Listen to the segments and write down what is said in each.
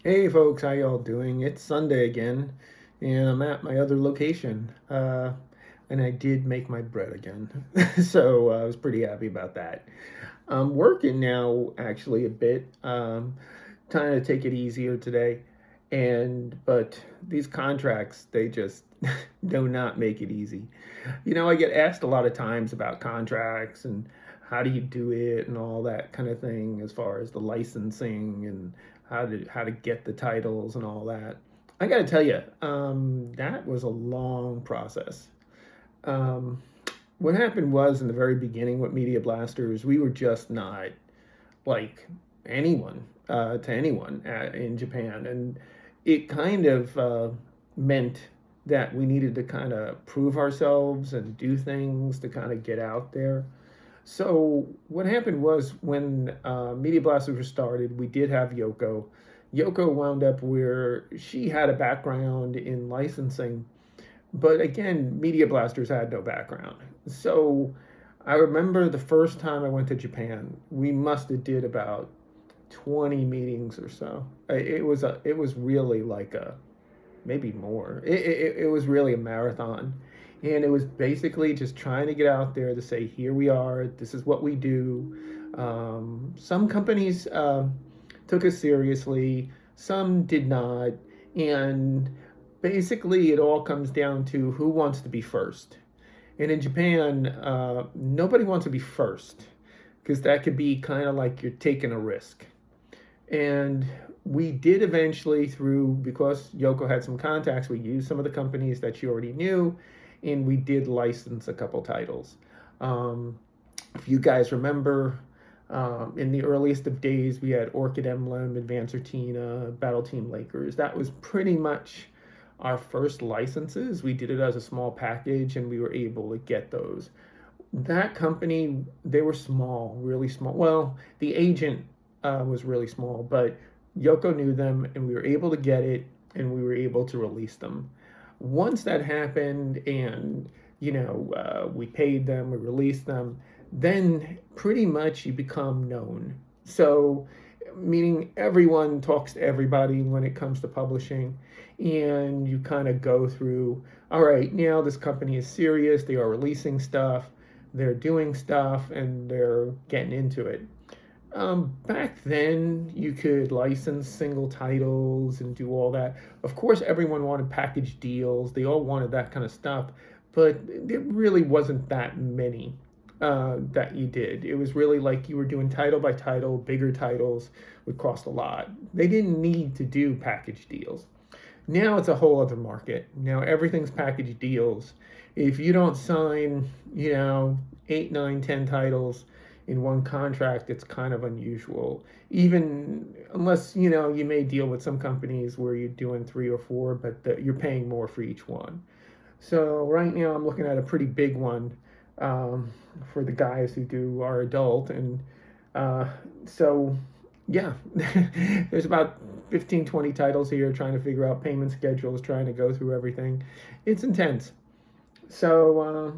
Hey folks, how y'all doing? It's Sunday again, and I'm at my other location. And I did make my bread again, so I was pretty happy about that. I'm working now, actually, a bit, trying to take it easier today, and but these contracts, they just do not make it easy. I get asked a lot of times about contracts and how do you do it and all that kind of thing as far as the licensing and how to get the titles and all that. I got to tell you, that was a long process. Um, what happened was in the very beginning with Media Blasters, we were just not like anyone to anyone in Japan, and it kind of meant that we needed to kind of prove ourselves and do things to kind of get out there. So what happened was when Media Blasters were started, we did have Yoko. Yoko wound up where she had a background in licensing, but again, Media Blasters had no background. So I remember the first time I went to Japan, we must have did about 20 meetings or so. It was really like a maybe more. It was really a marathon. And it was basically just trying to get out there to say, here we are, this is what we do. Some companies took us seriously, some did not. And basically, it all comes down to who wants to be first. And in Japan, nobody wants to be first because that could be kind of like you're taking a risk. And we did eventually, through because Yoko had some contacts, we used some of the companies that she already knew, and we did license a couple titles. Um, if you guys remember, in the earliest of days, we had Orchid Emblem, Advance Tina, Battle Team Lakers. That was pretty much our first licenses. We did it as a small package, and we were able to get those. That company, they were small, really small. Well, the agent was really small, but Yoko knew them, and we were able to get it, and we were able to release them. Once that happened, and we paid them, we released them, then pretty much you become known. So, meaning everyone talks to everybody when it comes to publishing, and you kind of go through, all right, now this company is serious, they are releasing stuff, they're doing stuff, and they're getting into it. Back then, you could license single titles and do all that. Of course, everyone wanted package deals. They all wanted that kind of stuff, but it really wasn't that many that you did. It was really like you were doing title by title, bigger titles would cost a lot. They didn't need to do package deals. Now it's a whole other market. Now everything's package deals. If you don't sign, 8, 9, 10 titles in one contract, it's kind of unusual. Even unless, you may deal with some companies where you're doing 3 or 4, but you're paying more for each one. So right now I'm looking at a pretty big one for the guys who do our adult. And uh, so, yeah, there's about 15, 20 titles here trying to figure out payment schedules, trying to go through everything. It's intense. So,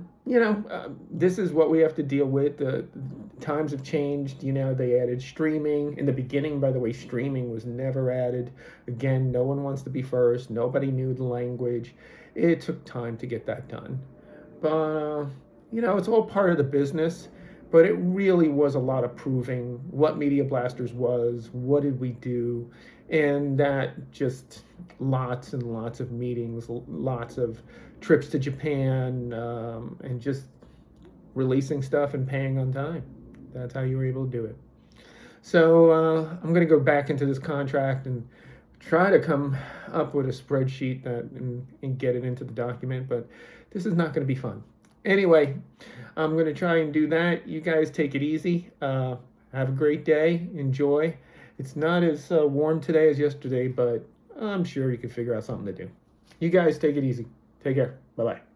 this is what we have to deal with. The times have changed. They added streaming. In the beginning, by the way, streaming was never added. Again, no one wants to be first. Nobody knew the language. It took time to get that done. But, it's all part of the business. But it really was a lot of proving what Media Blasters was, what did we do, and that just lots and lots of meetings, lots of trips to Japan, and just releasing stuff and paying on time. That's how you were able to do it. So I'm going to go back into this contract and try to come up with a spreadsheet and get it into the document, but this is not going to be fun. Anyway, I'm going to try and do that. You guys take it easy. Have a great day. Enjoy. It's not as warm today as yesterday, but I'm sure you can figure out something to do. You guys take it easy. Take care. Bye bye.